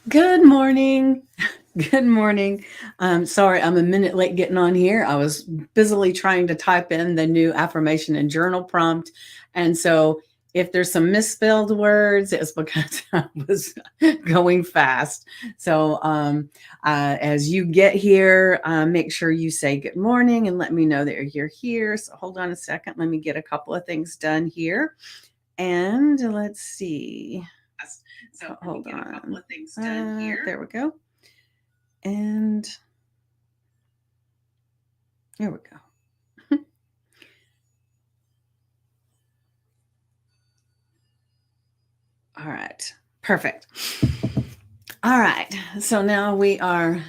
Good morning. Good morning. Sorry, I'm a minute late getting on here. I was busily trying to type in the new affirmation and journal prompt. And so if there's some misspelled words, it's because I was going fast. So as you get here, make sure you say good morning and let me know that you're here. So hold on a second. Let me get a couple of things done here. And let's see. So hold on. There we go. And there we go. All right. Perfect. All right. So now we are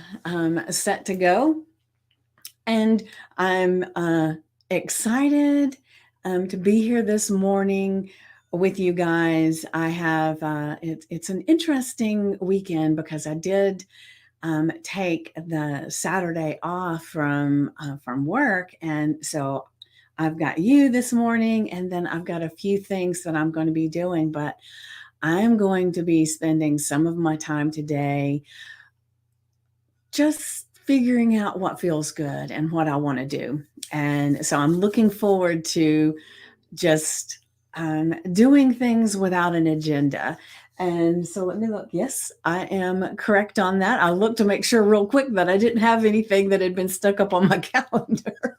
set to go. And I'm excited to be here this morning with you guys. I have, it's an interesting weekend because I did take the Saturday off from work, and so I've got you this morning, and then I've got a few things that I'm going to be doing, but I'm going to be spending some of my time today just figuring out what feels good and what I want to do. And so I'm looking forward to just doing things without an agenda. And so let me look. Yes, I am correct on that. I looked to make sure real quick that I didn't have anything that had been stuck up on my calendar.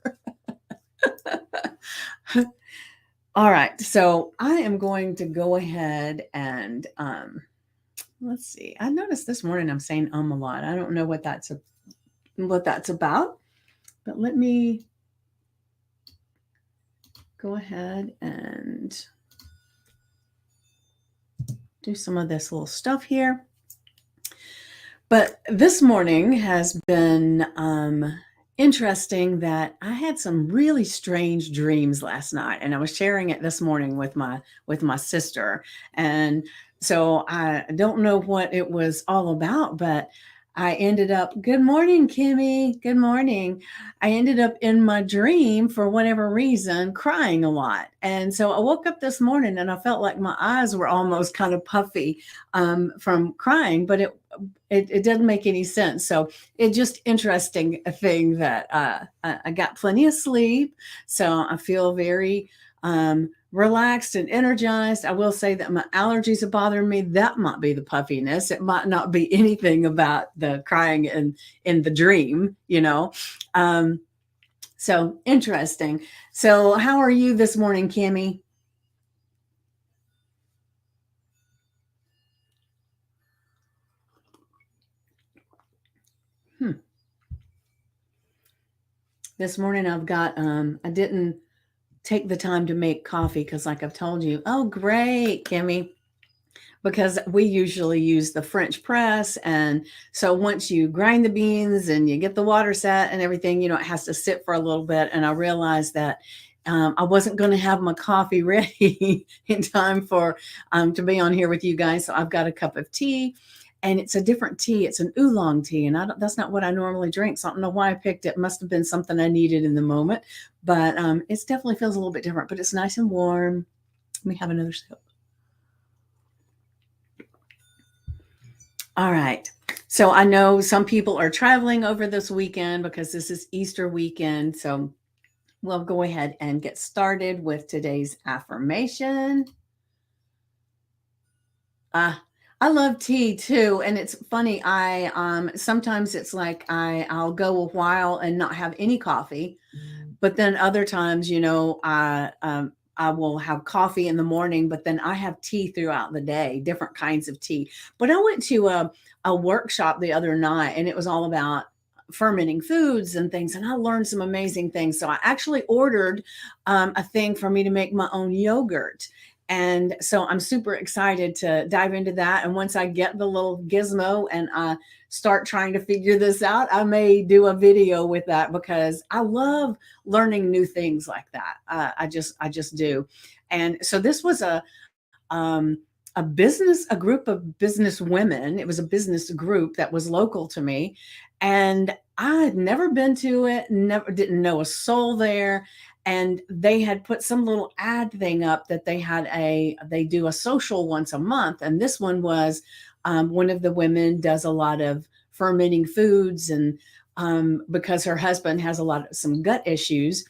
All right, so I am going to go ahead and let's see. I noticed this morning I'm saying a lot. I don't know what that's about, but let me go ahead and do some of this little stuff here. But this morning has been interesting that I had some really strange dreams last night, and I was sharing it this morning with my sister. And so I don't know what it was all about, but I ended up, good morning, Kimmy. Good morning. I ended up in my dream for whatever reason crying a lot. And so I woke up this morning and I felt like my eyes were almost kind of puffy from crying, but it didn't make any sense. So it's just interesting thing that I got plenty of sleep, so I feel very relaxed and energized. I will say that my allergies are bothering me. That might be the puffiness. It might not be anything about the crying in the dream, you know. Um, so interesting. So how are you this morning, Kimmy? Hmm. This morning I've got I didn't take the time to make coffee because like I've told you. Oh, great, Kimmy. Because we usually use the French press, and so once you grind the beans and you get the water set and everything, it has to sit for a little bit. And I realized that I wasn't going to have my coffee ready in time for to be on here with you guys. So I've got a cup of tea, and it's a different tea. It's an oolong tea, and that's not what I normally drink. So I don't know why I picked it. Must have been something I needed in the moment, but it definitely feels a little bit different. But it's nice and warm. Let me have another sip. All right. So I know some people are traveling over this weekend because this is Easter weekend. So we'll go ahead and get started with today's affirmation. Uh, I love tea too, and it's funny. I sometimes it's like I'll go a while and not have any coffee, but then other times, I will have coffee in the morning, but then I have tea throughout the day, different kinds of tea. But I went to a workshop the other night, and it was all about fermenting foods and things, and I learned some amazing things. So I actually ordered a thing for me to make my own yogurt. And so I'm super excited to dive into that. And once I get the little gizmo and I start trying to figure this out, I may do a video with that because I love learning new things like that. I just do. And so this was um, a group of business women. It was a business group that was local to me, and I had never been to it. Never didn't know a soul there. and they had put some little ad thing up that they do a social once a month, and this one was one of the women does a lot of fermenting foods, and because her husband has a lot of some gut issues,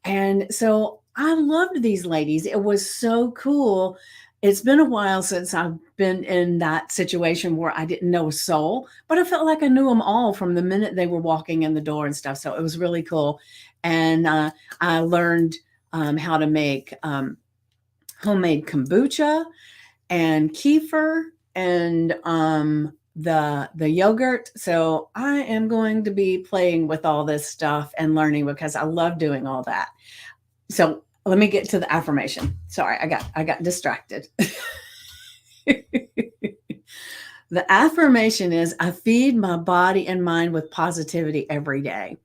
and so I loved these ladies. It was so cool. It's been a while since I've been in that situation where I didn't know a soul, but I felt like I knew them all from the minute they were walking in the door and stuff. So it was really cool. And I learned how to make homemade kombucha and kefir and the yogurt. So I am going to be playing with all this stuff and learning because I love doing all that. So let me get to the affirmation. Sorry, I got distracted. The affirmation is I feed my body and mind with positivity every day.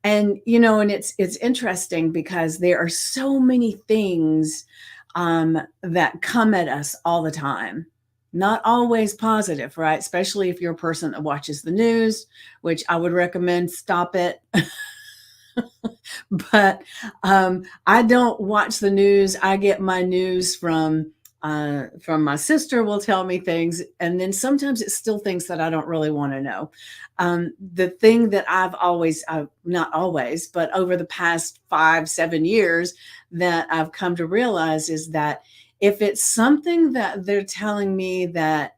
And and it's interesting because there are so many things that come at us all the time. Not always positive, right? Especially if you're a person that watches the news, which I would recommend stop it. But I don't watch the news. I get my news from my sister will tell me things, and then sometimes it's still things that I don't really want to know. The thing that I've always, not always, but over the past 5, 7 years that I've come to realize is that if it's something that they're telling me that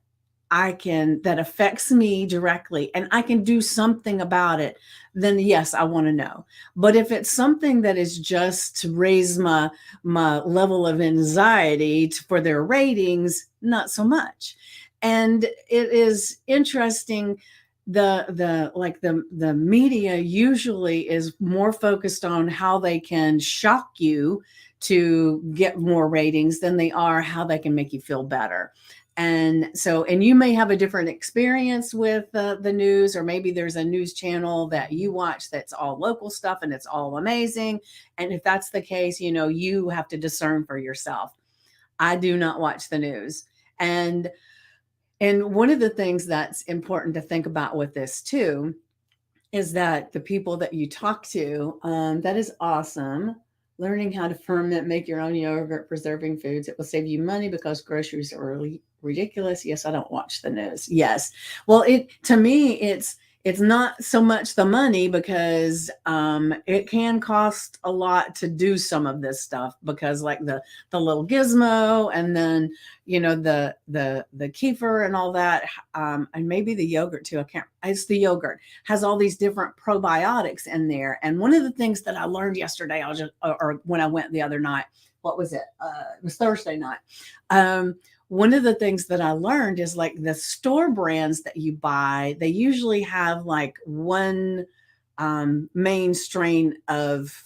affects me directly and I can do something about it, then yes, I want to know. But if it's something that is just to raise my level of anxiety for their ratings, not so much. And it is interesting, the media usually is more focused on how they can shock you to get more ratings than they are how they can make you feel better. And so, and you may have a different experience with the news, or maybe there's a news channel that you watch that's all local stuff and it's all amazing. And if that's the case, you have to discern for yourself. I do not watch the news. And one of the things that's important to think about with this too is that the people that you talk to, that is awesome. Learning how to ferment, make your own yogurt, preserving foods. It will save you money because groceries are really ridiculous. Yes, I don't watch the news. Yes. Well, to me, it's not so much the money because it can cost a lot to do some of this stuff because like the little gizmo and then the kefir and all that, and maybe the yogurt too. It's the yogurt has all these different probiotics in there. And one of the things that I learned yesterday, or when I went the other night, what was it? It was Thursday night. One of the things that I learned is like the store brands that you buy, they usually have like one main strain of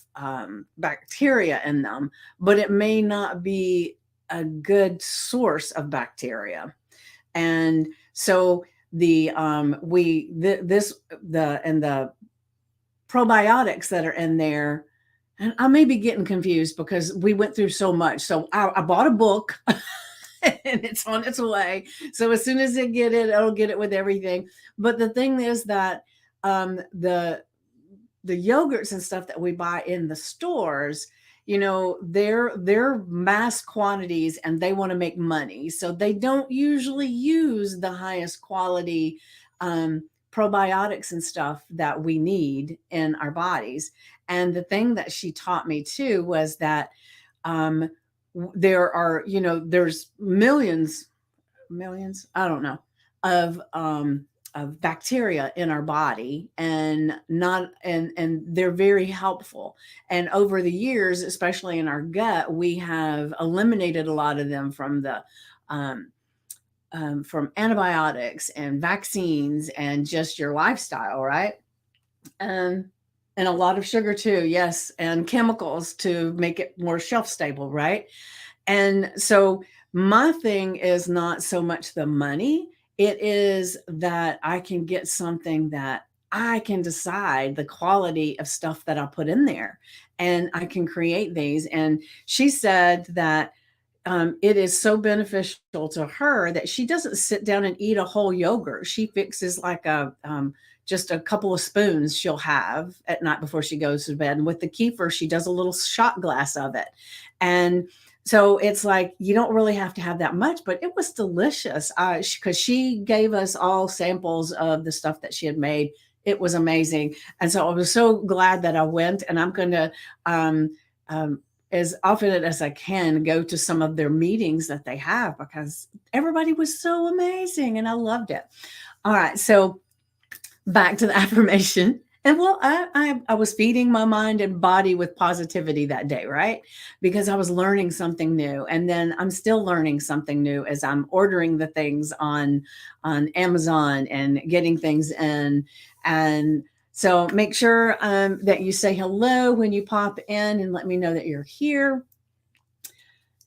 bacteria in them, but it may not be a good source of bacteria. And so the probiotics that are in there, and I may be getting confused because we went through so much. So I bought a book and it's on its way. So as soon as it'll get it with everything. But the thing is that the yogurts and stuff that we buy in the stores, they're mass quantities and they want to make money. So they don't usually use the highest quality probiotics and stuff that we need in our bodies. And the thing that she taught me too was that there's millions, I don't know, of bacteria in our body, and they're very helpful. And over the years, especially in our gut, we have eliminated a lot of them from from antibiotics and vaccines and just your lifestyle, right? And a lot of sugar too, yes, and chemicals to make it more shelf stable, right? And so my thing is not so much the money, it is that I can get something that I can decide the quality of stuff that I put in there, and I can create these. And she said that it is so beneficial to her that she doesn't sit down and eat a whole yogurt. She fixes like just a couple of spoons she'll have at night before she goes to bed. And with the kefir, she does a little shot glass of it. And so it's like you don't really have to have that much, but it was delicious. Because she gave us all samples of the stuff that she had made. It was amazing, and so I was so glad that I went. And I'm going to, um, as often as I can, go to some of their meetings that they have because everybody was so amazing, and I loved it. All right, so back to the affirmation. And well, I was feeding my mind and body with positivity that day, right? Because I was learning something new, and then I'm still learning something new as I'm ordering the things on Amazon and getting things in. And so make sure that you say hello when you pop in, and let me know that you're here.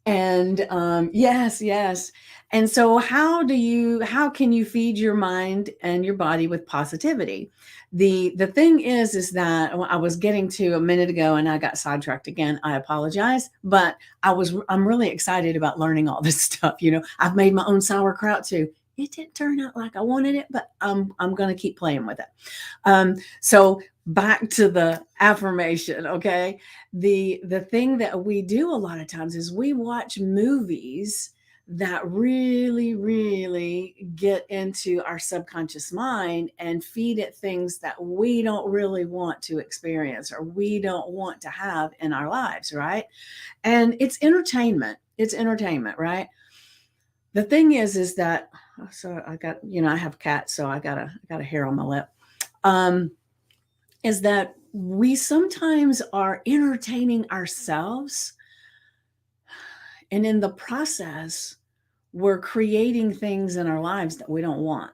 And yes, yes. And so how can you feed your mind and your body with positivity? The thing is that I was getting to a minute ago and I got sidetracked again. I apologize, but I'm really excited about learning all this stuff. I've made my own sauerkraut too. It didn't turn out like I wanted it, but I'm going to keep playing with it. So back to the affirmation, okay? The thing that we do a lot of times is we watch movies that really, really get into our subconscious mind and feed it things that we don't really want to experience or we don't want to have in our lives, right? And it's entertainment. It's entertainment, right? The thing is that so I got, I have cats, so I got a hair on my lip. Is that we sometimes are entertaining ourselves, and in the process, we're creating things in our lives that we don't want.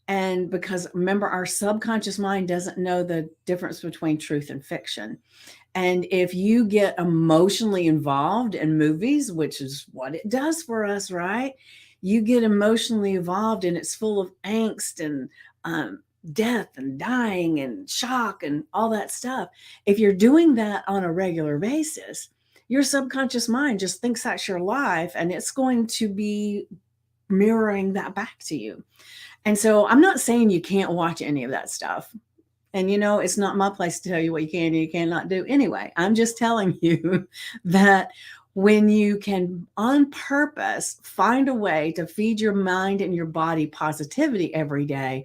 And because remember, our subconscious mind doesn't know the difference between truth and fiction. And if you get emotionally involved in movies, which is what it does for us, right? You get emotionally involved and it's full of angst and death and dying and shock and all that stuff. If you're doing that on a regular basis, your subconscious mind just thinks that's your life and it's going to be mirroring that back to you. And so I'm not saying you can't watch any of that stuff. And it's not my place to tell you what you can and you cannot do anyway. I'm just telling you that when you can on purpose find a way to feed your mind and your body positivity every day,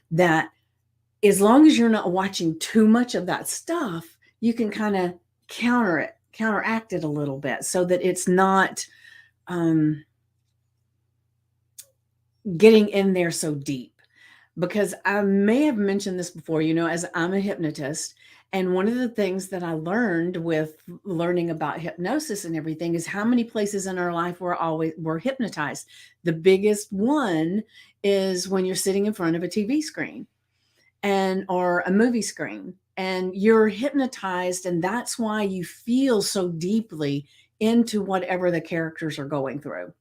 that as long as you're not watching too much of that stuff, you can kind of counteract it a little bit so that it's not getting in there so deep. Because I may have mentioned this before, as I'm a hypnotist, and one of the things that I learned with learning about hypnosis and everything is how many places in our life we're hypnotized. The biggest one is when you're sitting in front of a TV screen or a movie screen, and you're hypnotized, and that's why you feel so deeply into whatever the characters are going through.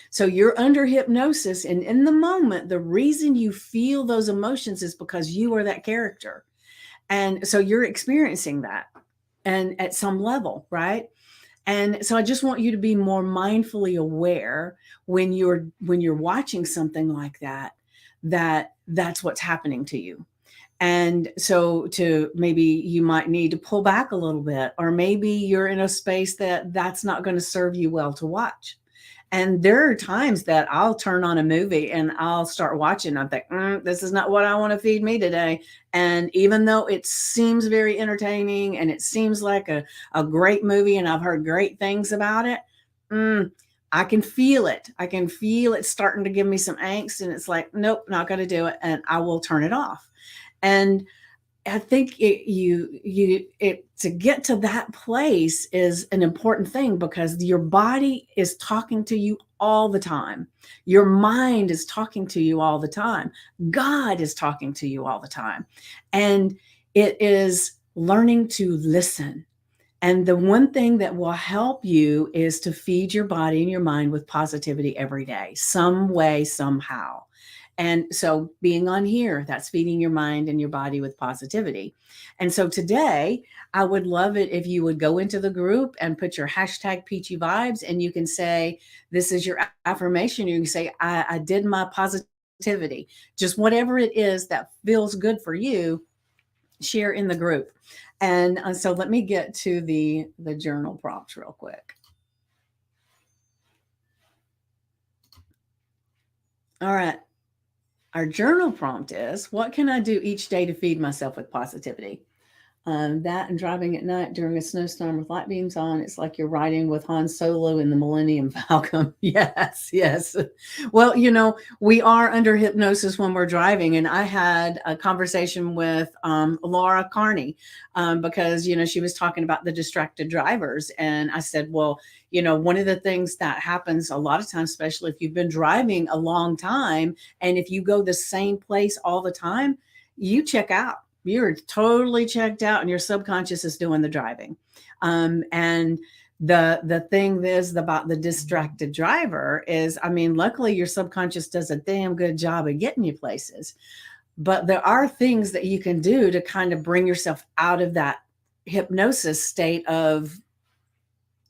So you're under hypnosis, and in the moment, the reason you feel those emotions is because you are that character. And so you're experiencing that and at some level, right? And so I just want you to be more mindfully aware when you're watching something like that, that's what's happening to you. And so maybe you might need to pull back a little bit, or maybe you're in a space that's not going to serve you well to watch. And there are times that I'll turn on a movie and I'll start watching. I think, this is not what I want to feed me today. And even though it seems very entertaining and it seems like a great movie and I've heard great things about it, I can feel it. I can feel it starting to give me some angst. And it's like, nope, not going to do it. And I will turn it off. And I think to get to that place is an important thing because your body is talking to you all the time. Your mind is talking to you all the time. God is talking to you all the time. And it is learning to listen. And the one thing that will help you is to feed your body and your mind with positivity every day, some way, somehow. And so being on here, that's feeding your mind and your body with positivity. And so today, I would love it if you would go into the group and put your hashtag peachy vibes, and you can say, this is your affirmation. You can say, I did my positivity positivity. Just whatever it is that feels good for you, share in the group. And so let me get to the journal prompts real quick. All right. Our journal prompt is, what can I do each day to feed myself with positivity? That and driving at night during a snowstorm with light beams on, it's like you're riding with Han Solo in the Millennium Falcon. Yes, yes. Well, we are under hypnosis when we're driving. And I had a conversation with Laura Carney because, she was talking about the distracted drivers. And I said, well, one of the things that happens a lot of times, especially if you've been driving a long time, and if you go the same place all the time, you check out. You're totally checked out and your subconscious is doing the driving. And the thing is about the distracted driver is, luckily your subconscious does a damn good job of getting you places. But there are things that you can do to kind of bring yourself out of that hypnosis state of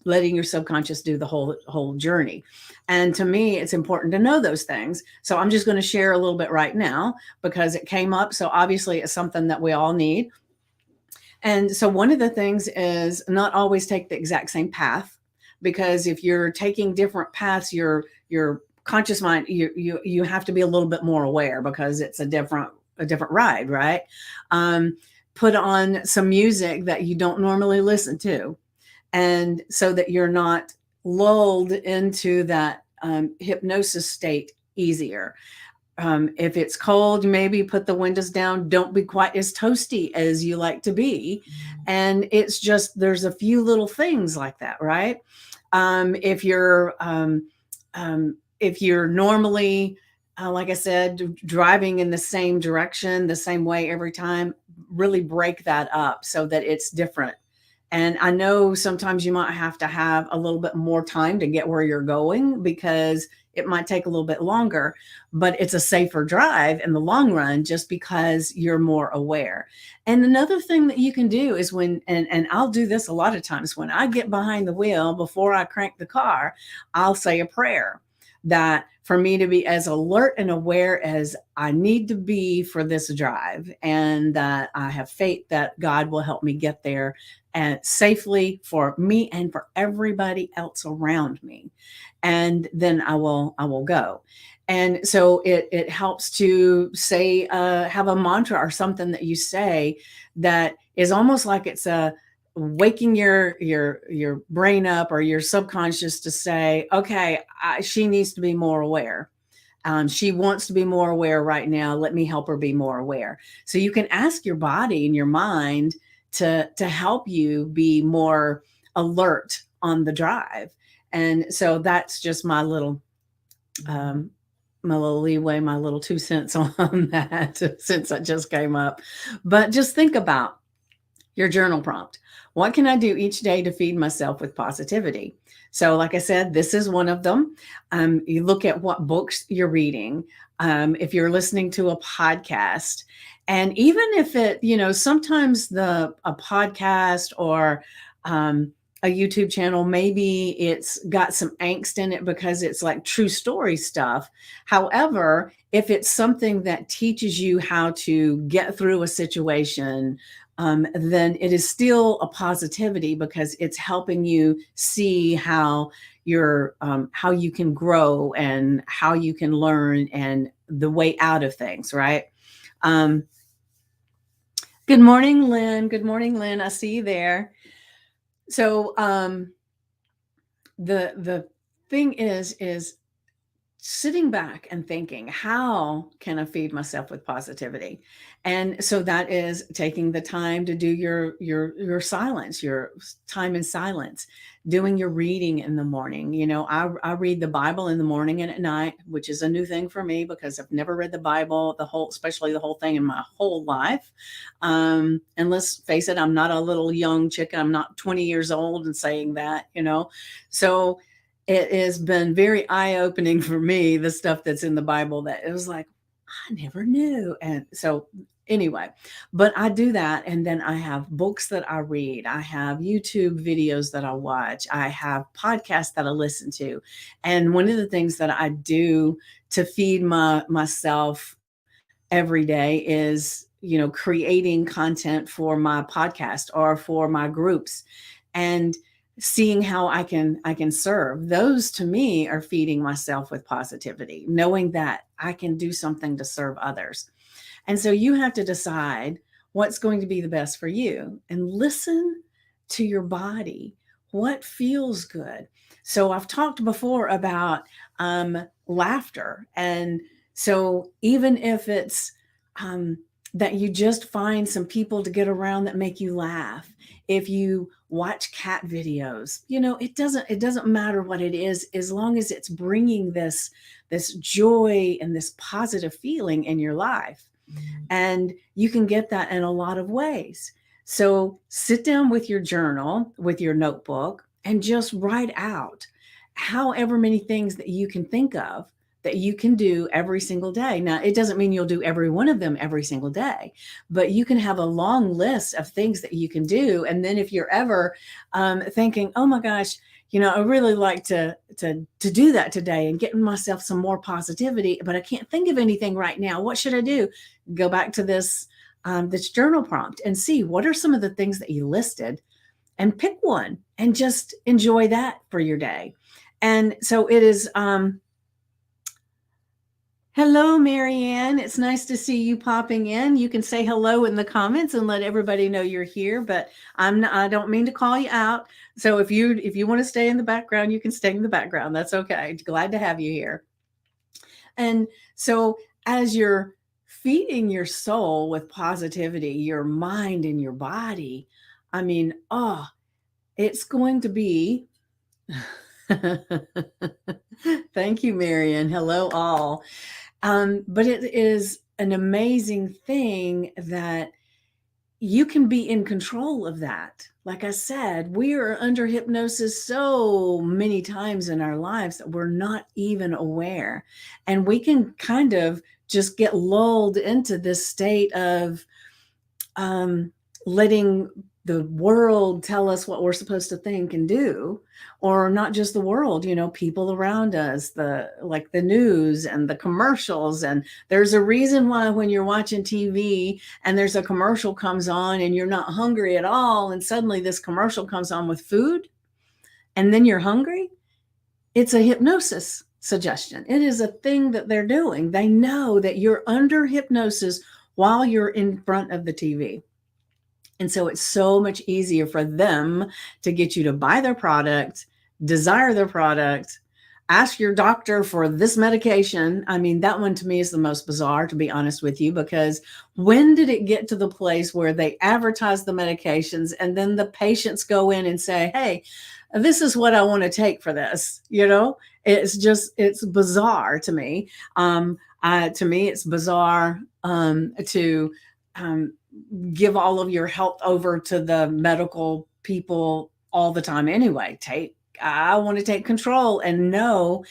letting your subconscious do the whole journey. And to me, it's important to know those things. So I'm just going to share a little bit right now because it came up. So obviously it's something that we all need. And so one of the things is not always take the exact same path, because if you're taking different paths, your conscious mind, you have to be a little bit more aware because it's a different ride, right? Put on some music that you don't normally listen to. And so that you're not lulled into that hypnosis state easier. If it's cold, maybe put the windows down. Don't be quite as toasty as you like to be. And it's just, there's a few little things like that, right? If you're normally, like I said, driving in the same direction, the same way every time, really break that up so that it's different. And I know sometimes you might have to have a little bit more time to get where you're going because it might take a little bit longer, but it's a safer drive in the long run just because you're more aware. And another thing that you can do is and I'll do this a lot of times, when I get behind the wheel, before I crank the car, I'll say a prayer that for me to be as alert and aware as I need to be for this drive, and that I have faith that God will help me get there and safely for me and for everybody else around me. And then I will go. And so it helps to say, have a mantra or something that you say that is almost like it's waking your brain up or your subconscious to say, okay, she needs to be more aware. She wants to be more aware right now. Let me help her be more aware. So you can ask your body and your mind to help you be more alert on the drive. And so that's just my little leeway, my little 2 cents on that since it just came up. But just think about your journal prompt. What can I do each day to feed myself with positivity? So like I said, this is one of them. You look at what books you're reading. If you're listening to a podcast, and even if it, sometimes a podcast or a YouTube channel, maybe it's got some angst in it because it's like true story stuff. However, if it's something that teaches you how to get through a situation, then it is still a positivity because it's helping you see how how you can grow and how you can learn and the way out of things, right? Good morning, Lynn. Good morning, Lynn. I see you there. So the thing is sitting back and thinking, how can I feed myself with positivity? And so that is taking the time to do your silence, your time in silence, doing your reading in the morning. I read the Bible in the morning and at night, which is a new thing for me because I've never read the Bible, especially the whole thing in my whole life. And let's face it, I'm not a little young chicken. I'm not 20 years old and saying that, so it has been very eye-opening for me, the stuff that's in the Bible that it was like, I never knew. And so Anyway, but I do that. And then I have books that I read. I have YouTube videos that I watch. I have podcasts that I listen to. And one of the things that I do to feed myself every day is, creating content for my podcast or for my groups, and seeing how I can serve. Those to me are feeding myself with positivity, knowing that I can do something to serve others. And so you have to decide what's going to be the best for you and listen to your body. What feels good? So I've talked before about laughter. And so even if it's um, that you just find some people to get around that make you laugh, if you watch cat videos, it doesn't matter what it is, as long as it's bringing this joy and this positive feeling in your life. And you can get that in a lot of ways. So sit down with your journal, with your notebook, and just write out however many things that you can think of that you can do every single day. Now, it doesn't mean you'll do every one of them every single day, but you can have a long list of things that you can do. And then if you're ever thinking, oh my gosh, I really like to do that today and getting myself some more positivity, but I can't think of anything right now. What should I do? Go back to this journal prompt and see what are some of the things that you listed, and pick one and just enjoy that for your day. And so it is. Hello, Marianne. It's nice to see you popping in. You can say hello in the comments and let everybody know you're here, but I don't mean to call you out. So if you want to stay in the background, you can stay in the background. That's okay. Glad to have you here. And so as you're feeding your soul with positivity, your mind and your body, I mean, it's going to be Thank you, Marianne. Hello, all. But it is an amazing thing that you can be in control of that. Like I said, we are under hypnosis so many times in our lives that we're not even aware. And we can kind of just get lulled into this state of letting the world tell us what we're supposed to think and do, or not just the world, people around us, like the news and the commercials. And there's a reason why when you're watching TV and there's a commercial comes on and you're not hungry at all, and suddenly this commercial comes on with food and then you're hungry, it's a hypnosis suggestion. It is a thing that they're doing. They know that you're under hypnosis while you're in front of the TV. And so it's so much easier for them to get you to buy their product, desire their product, ask your doctor for this medication. I mean, that one to me is the most bizarre, to be honest with you, because when did it get to the place where they advertise the medications and then the patients go in and say, hey, this is what I want to take for this? It's bizarre to me. To me, it's bizarre to give all of your health over to the medical people all the time anyway. I want to take control and know.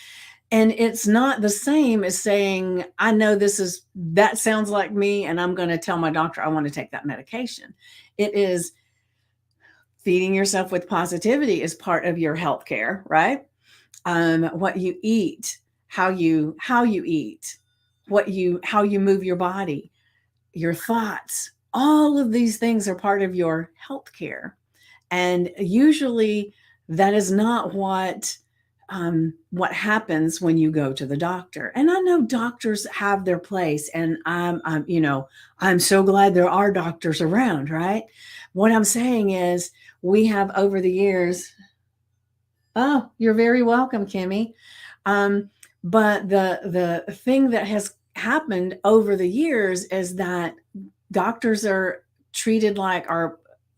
And it's not the same as saying, I know that sounds like me, and I'm going to tell my doctor I want to take that medication. It is feeding yourself with positivity is part of your health care, right? What you eat, how you eat, how you move your body, your thoughts, all of these things are part of your health care. And usually that is not what happens when you go to the doctor. And I know doctors have their place, and I'm so glad there are doctors around, right? What I'm saying is we have over the years, oh, you're very welcome, Kimmy. But the thing that has happened over the years is that doctors are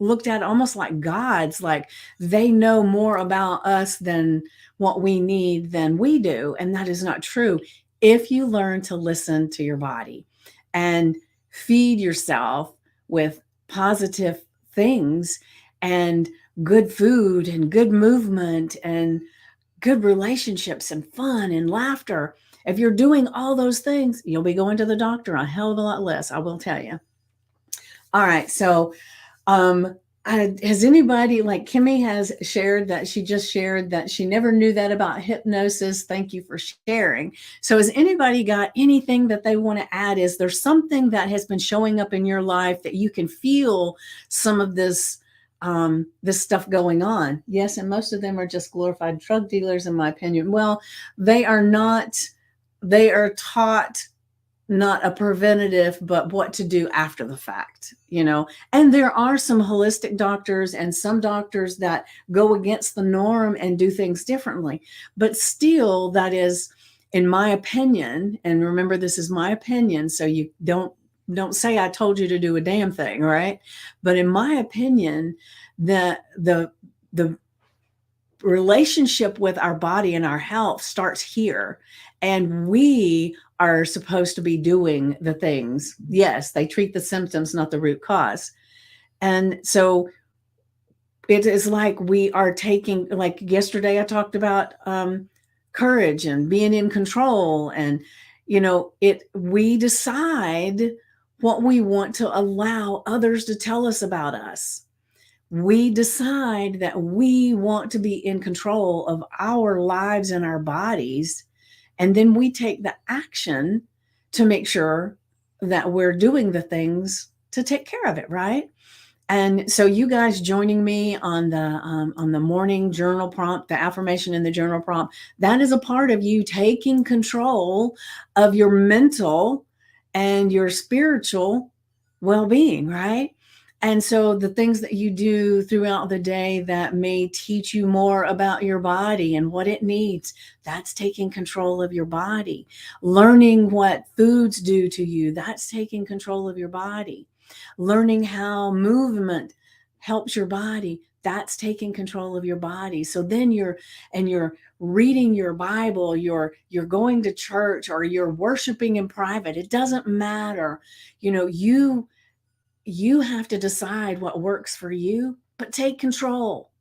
looked at almost like gods, like they know more about us than what we need than we do. And that is not true. If you learn to listen to your body and feed yourself with positive things and good food and good movement and good relationships and fun and laughter, if you're doing all those things, you'll be going to the doctor a hell of a lot less, I will tell you. All right. So, um, has anybody, like Kimmy has shared that she just shared that she never knew that about hypnosis? Thank you for sharing. So, has anybody got anything that they want to add? Is there something that has been showing up in your life that you can feel some of this stuff going on? Yes, and most of them are just glorified drug dealers, in my opinion. Well, they are not. They are taught not a preventative, but what to do after the fact, you know. And there are some holistic doctors and some doctors that go against the norm and do things differently. But still, that is, in my opinion, and remember, this is my opinion, so you don't say I told you to do a damn thing, right? But in my opinion, the relationship with our body and our health starts here, and we are supposed to be doing the things. Yes, they treat the symptoms, not the root cause. And so it is like we are taking, like yesterday I talked about courage and being in control, and it we decide what we want to allow others to tell us about us. We decide that we want to be in control of our lives and our bodies, and then we take the action to make sure that we're doing the things to take care of it, right? And so you guys joining me on the morning journal prompt, the affirmation in the journal prompt, that is a part of you taking control of your mental and your spiritual well-being, right? And so the things that you do throughout the day that may teach you more about your body and what it needs, that's taking control of your body. Learning what foods do to you, that's taking control of your body. Learning how movement helps your body, that's taking control of your body. So then you're reading your Bible, you're going to church, or you're worshiping in private. It doesn't matter. You have to decide what works for you, but take control.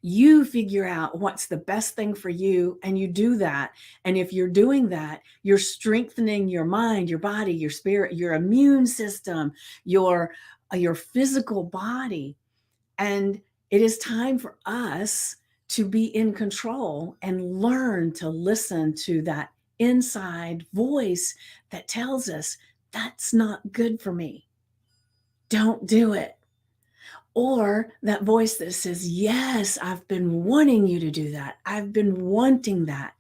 You figure out what's the best thing for you, and you do that. And if you're doing that, you're strengthening your mind, your body, your spirit, your immune system, your physical body. And it is time for us to be in control and learn to listen to that inside voice that tells us that's not good for me. Don't do it. Or that voice that says, yes, I've been wanting you to do that. I've been wanting that.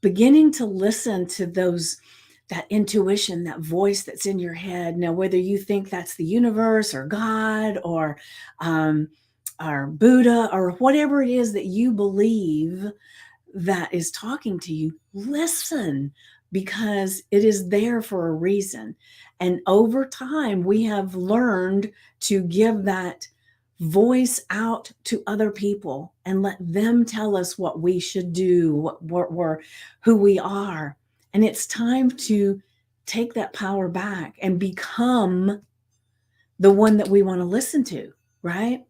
Beginning to listen to that intuition, that voice that's in your head. Now, whether you think that's the universe or God um, or Buddha or whatever it is that you believe that is talking to you, listen, because it is there for a reason. And over time, we have learned to give that voice out to other people and let them tell us what we should do, what we're, who we are. And it's time to take that power back and become the one that we want to listen to, right?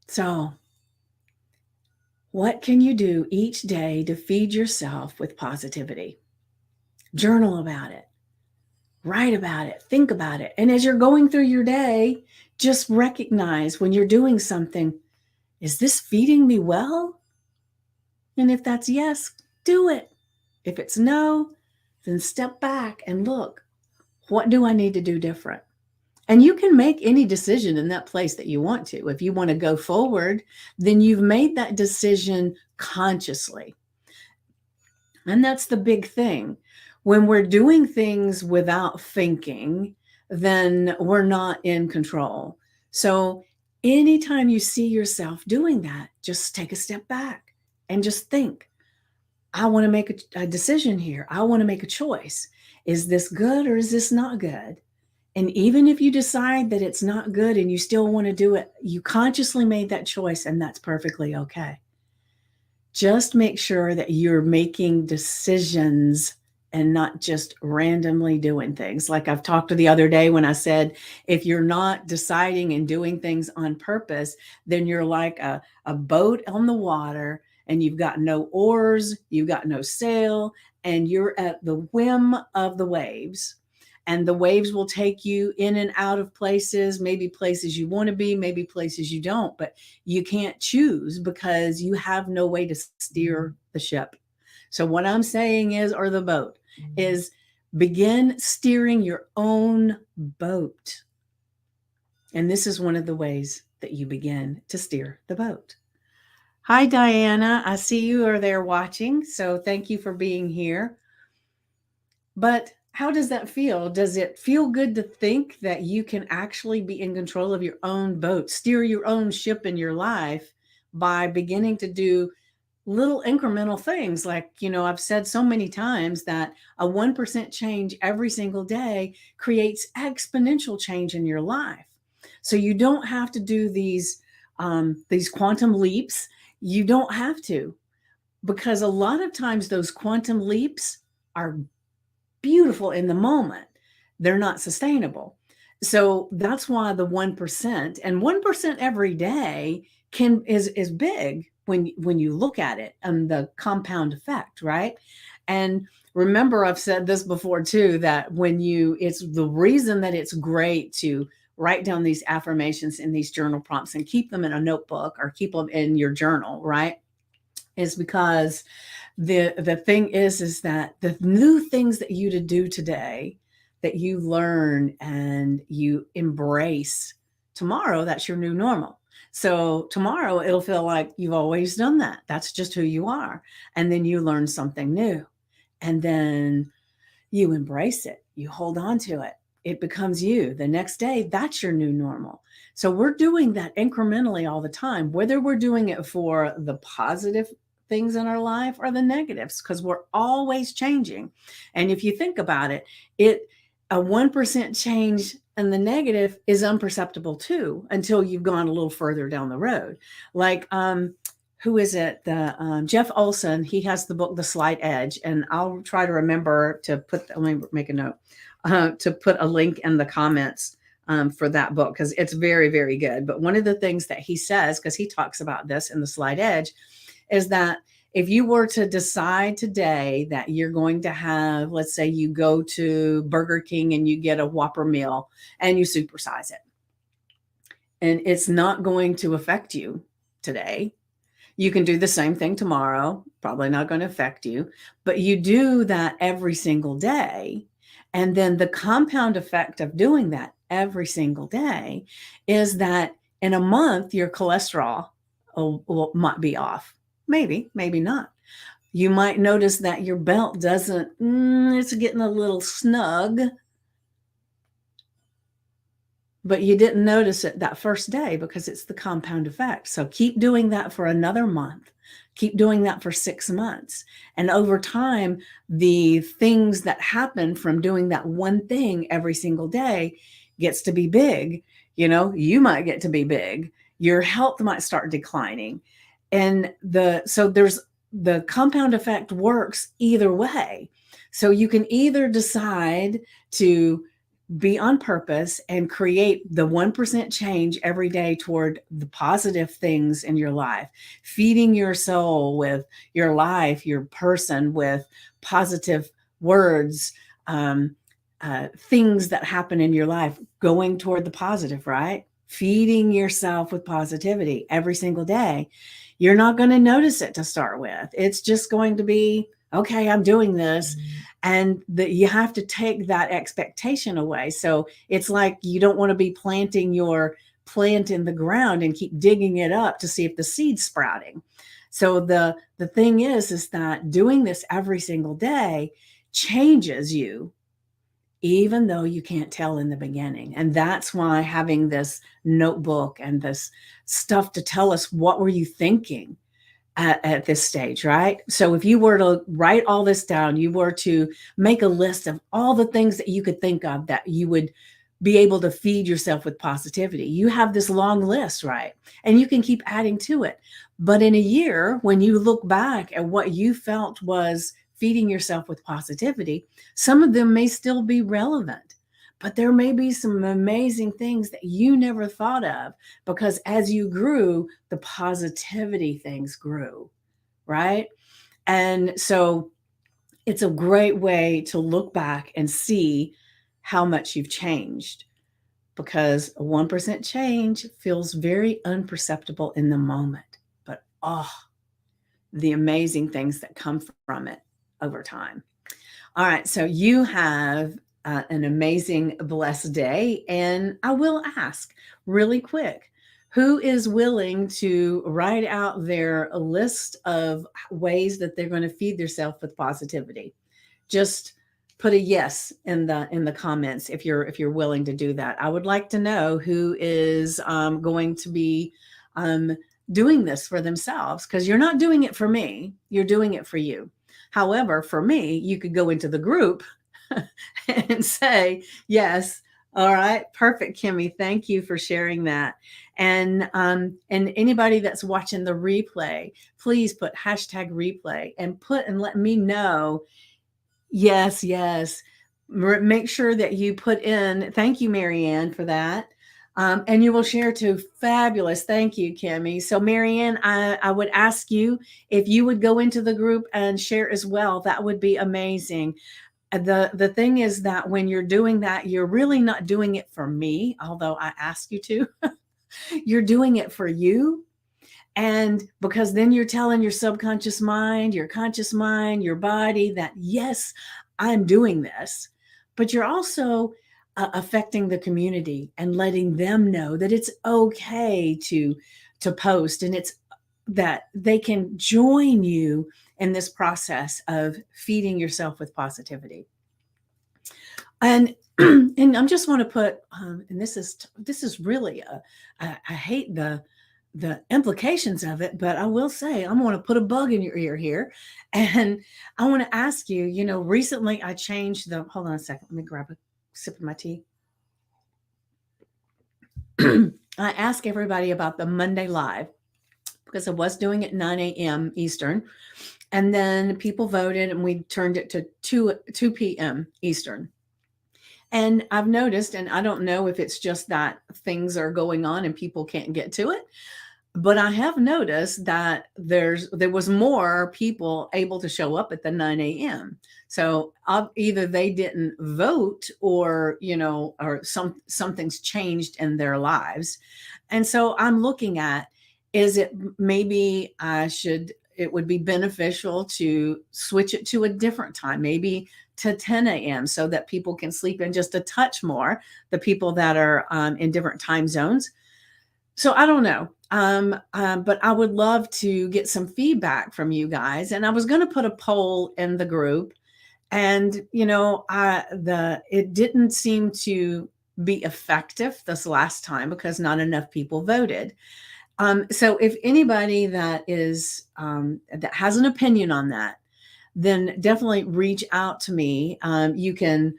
So, what can you do each day to feed yourself with positivity? Journal about it, write about it, think about it. And as you're going through your day, just recognize when you're doing something, is this feeding me well? And if that's yes, do it. If it's no, then step back and look, what do I need to do different? And you can make any decision in that place that you want to. If you want to go forward, then you've made that decision consciously. And that's the big thing. When we're doing things without thinking, then we're not in control. So anytime you see yourself doing that, just take a step back and just think, I want to make a decision here. I want to make a choice. Is this good or is this not good? And even if you decide that it's not good and you still want to do it, you consciously made that choice, and that's perfectly okay. Just make sure that you're making decisions and not just randomly doing things. Like I've talked to the other day when I said, if you're not deciding and doing things on purpose, then you're like a boat on the water, and you've got no oars, you've got no sail, and you're at the whim of the waves. and the waves will take you in and out of places, maybe places you want to be, maybe places you don't, but you can't choose because you have no way to steer the ship. So what I'm saying is, or the boat, is begin steering your own boat. And this is one of the ways that you begin to steer the boat. Hi, Diana. I see you are there watching. So thank you for being here. But how does that feel? Does it feel good to think that you can actually be in control of your own boat, steer your own ship in your life by beginning to do little incremental things? Like, I've said so many times that a 1% change every single day creates exponential change in your life. So you don't have to do these quantum leaps. You don't have to, because a lot of times those quantum leaps are beautiful in the moment. They're not sustainable. So that's why the 1%, and 1% every day is big when you look at it, and the compound effect, right? And remember, I've said this before too, that it's the reason that it's great to write down these affirmations in these journal prompts and keep them in a notebook or keep them in your journal, right? Is because the thing is that the new things that you to do today, that you learn and you embrace, tomorrow, that's your new normal. So tomorrow it'll feel like you've always done that. That's just who you are. And then you learn something new. And then you embrace it. You hold on to it. It becomes you. The next day, that's your new normal. So we're doing that incrementally all the time, whether we're doing it for the positive things in our life or the negatives, because we're always changing. And if you think about it, a 1% change in the negative is imperceptible too, until you've gone a little further down the road. Like, who is it? The Jeff Olson. He has the book The Slight Edge, and I'll try to remember to let me make a note to put a link in the comments for that book, because it's very, very good. But one of the things that he says, because he talks about this in The Slight Edge, is that if you were to decide today that you're going to have, let's say you go to Burger King and you get a Whopper meal and you supersize it, and it's not going to affect you today. You can do the same thing tomorrow, probably not going to affect you, but you do that every single day. And then the compound effect of doing that every single day is that in a month, your cholesterol might be off. Maybe not. You might notice that your belt it's getting a little snug, but you didn't notice it that first day because it's the compound effect. So keep doing that for another month. Keep doing that for 6 months. And over time, the things that happen from doing that one thing every single day gets to be big. You might get to be big. Your health might start declining. And there's the compound effect works either way. So you can either decide to be on purpose and create the 1% change every day toward the positive things in your life, feeding your soul with your life, your person with positive words, things that happen in your life, going toward the positive, right? Feeding yourself with positivity every single day. You're not going to notice it to start with. It's just going to be, okay, I'm doing this. And you have to take that expectation away. So it's like you don't want to be planting your plant in the ground and keep digging it up to see if the seed's sprouting. So the thing is that doing this every single day changes you, even though you can't tell in the beginning. And that's why having this notebook and this stuff to tell us what were you thinking at this stage, right? So if you were to write all this down, you were to make a list of all the things that you could think of that you would be able to feed yourself with positivity. You have this long list, right? And you can keep adding to it. But in a year, when you look back at what you felt was feeding yourself with positivity, some of them may still be relevant. But there may be some amazing things that you never thought of, because as you grew, the positivity things grew, right? And so it's a great way to look back and see how much you've changed, because a 1% change feels very unperceptible in the moment. But the amazing things that come from it over time. All right, so you have an amazing, blessed day. And I will ask really quick, who is willing to write out their list of ways that they're going to feed themselves with positivity? Just put a yes in the comments if you're willing to do that. I would like to know who is going to be um, doing this for themselves, because you're not doing it for me, you're doing it for you. However, for me, you could go into the group and say, yes, all right, perfect, Kimmy. Thank you for sharing that. And anybody that's watching the replay, please put hashtag replay and let me know. Yes, yes. Make sure that you put in, thank you, Marianne, for that. And you will share too. Fabulous. Thank you, Kimmy. So, Marianne, I would ask you if you would go into the group and share as well. That would be amazing. The thing is that when you're doing that, you're really not doing it for me, although I ask you to. You're doing it for you. And because then you're telling your subconscious mind, your conscious mind, your body that, yes, I'm doing this. But you're also affecting the community and letting them know that it's okay to post, and it's that they can join you in this process of feeding yourself with positivity. And and I just want to put and this is really I hate the implications of it, but I will say I'm going to put a bug in your ear here, and I want to ask you. You know, recently I changed the. Hold on a second. Let me grab a sip of my tea. I asked everybody about the Monday Live because I was doing it 9 a.m. Eastern, and then people voted, and we turned it to 2 p.m. Eastern. And I've noticed, and I don't know if it's just that things are going on and people can't get to it, but I have noticed that there was more people able to show up at the 9 a.m. So either they didn't vote, or or something's changed in their lives. And so I'm looking at, is it maybe it would be beneficial to switch it to a different time, maybe to 10 a.m. so that people can sleep in just a touch more, the people that are in different time zones. So I don't know. But I would love to get some feedback from you guys. And I was going to put a poll in the group, and it didn't seem to be effective this last time because not enough people voted. So if anybody that has an opinion on that, then definitely reach out to me. You can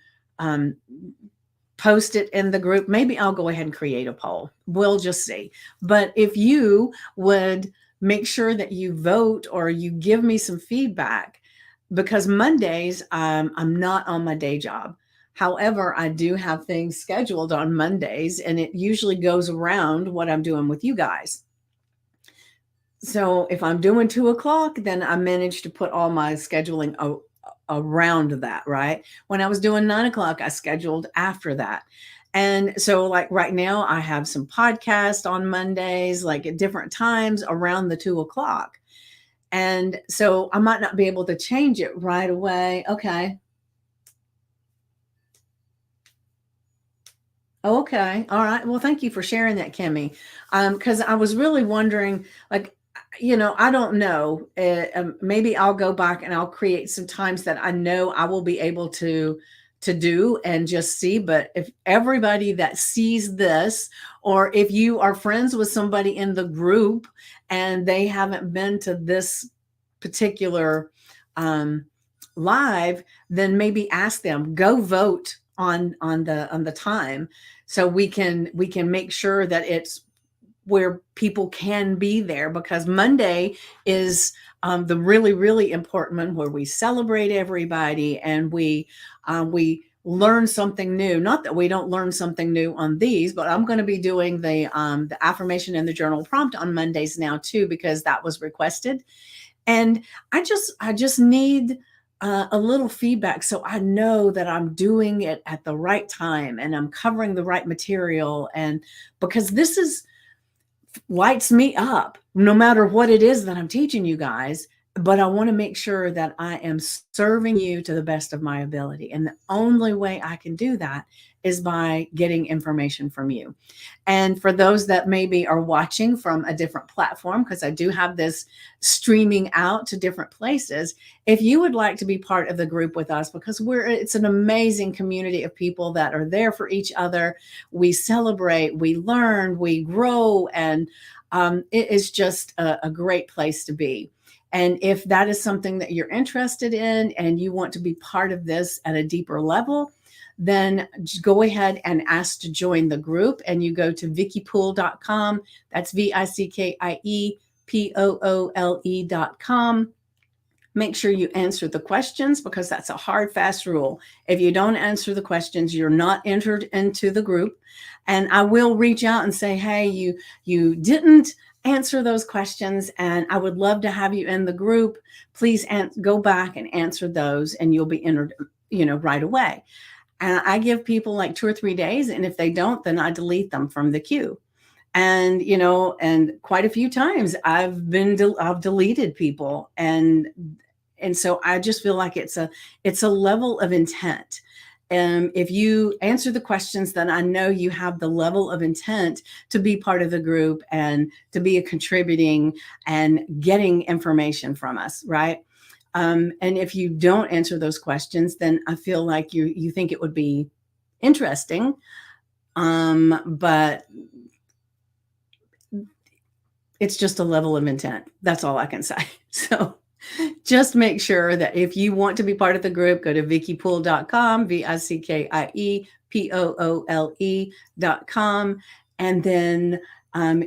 post it in the group. Maybe I'll go ahead and create a poll. We'll just see. But if you would make sure that you vote or you give me some feedback, because Mondays, I'm not on my day job. However, I do have things scheduled on Mondays, and it usually goes around what I'm doing with you guys. So if I'm doing 2:00, then I managed to put all my scheduling around that, right? When I was doing 9:00, I scheduled after that. And so like right now I have some podcasts on Mondays, like at different times around the 2:00. And so I might not be able to change it right away. Okay. Okay. All right. Well, thank you for sharing that, Kimmy. Because I was really wondering, like, I don't know. Maybe I'll go back and I'll create some times that I know I will be able to do and just see. But if everybody that sees this, or if you are friends with somebody in the group and they haven't been to this particular live, then maybe ask them, go vote on the time, so we can make sure that it's where people can be there, because Monday is the really, really important one where we celebrate everybody and we learn something new. Not that we don't learn something new on these, but I'm going to be doing the affirmation and the journal prompt on Mondays now too, because that was requested. And I just need a little feedback so I know that I'm doing it at the right time and I'm covering the right material. And because this is lights me up no matter what it is that I'm teaching you guys. But I want to make sure that I am serving you to the best of my ability. And the only way I can do that is by getting information from you. And for those that maybe are watching from a different platform, because I do have this streaming out to different places, if you would like to be part of the group with us, because it's an amazing community of people that are there for each other. We celebrate, we learn, we grow, and it is just a great place to be. And if that is something that you're interested in and you want to be part of this at a deeper level, then go ahead and ask to join the group. And you go to vickypoole.com. That's VICKIEPOOLE.com. Make sure you answer the questions, because that's a hard, fast rule. If you don't answer the questions, you're not entered into the group. And I will reach out and say, hey, you didn't answer those questions, and I would love to have you in the group. Please go back and answer those, and you'll be entered, right away. And I give people like 2 or 3 days, and if they don't, then I delete them from the queue. And and quite a few times I've deleted people, and so I just feel like it's a level of intent. If you answer the questions, then I know you have the level of intent to be part of the group and to be a contributing and getting information from us, right? And if you don't answer those questions, then I feel like you think it would be interesting, but it's just a level of intent. That's all I can say. So just make sure that if you want to be part of the group, go to vickypoole.com, VICKIEPOOLE.com, and then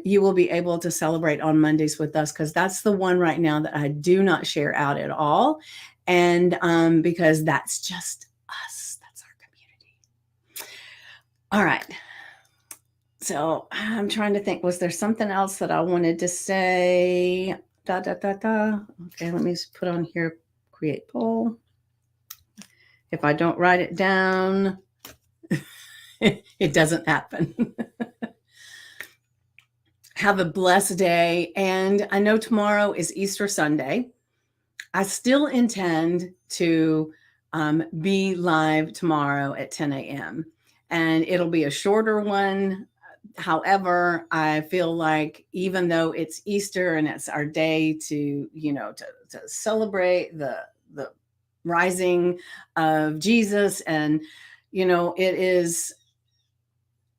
you will be able to celebrate on Mondays with us, because that's the one right now that I do not share out at all. And because that's just us, that's our community. All right. So I'm trying to think, was there something else that I wanted to say? Okay, let me just put on here, create poll. If I don't write it down, it doesn't happen. Have a blessed day. And I know tomorrow is Easter Sunday. I still intend to be live tomorrow at 10 a.m. And it'll be a shorter one. However, I feel like even though it's Easter and it's our day to celebrate the rising of Jesus, and it is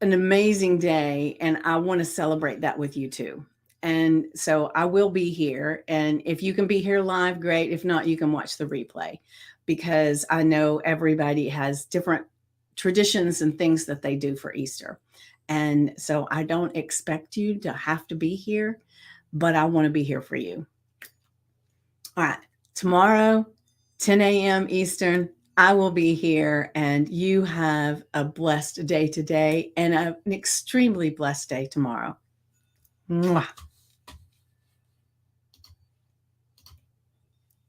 an amazing day, and I want to celebrate that with you too. And so I will be here, and if you can be here live, great. If not, you can watch the replay, because I know everybody has different traditions and things that they do for Easter. And so I don't expect you to have to be here, but I want to be here for you. All right. Tomorrow, 10 a.m. Eastern, I will be here, and you have a blessed day today and an extremely blessed day tomorrow. Mwah.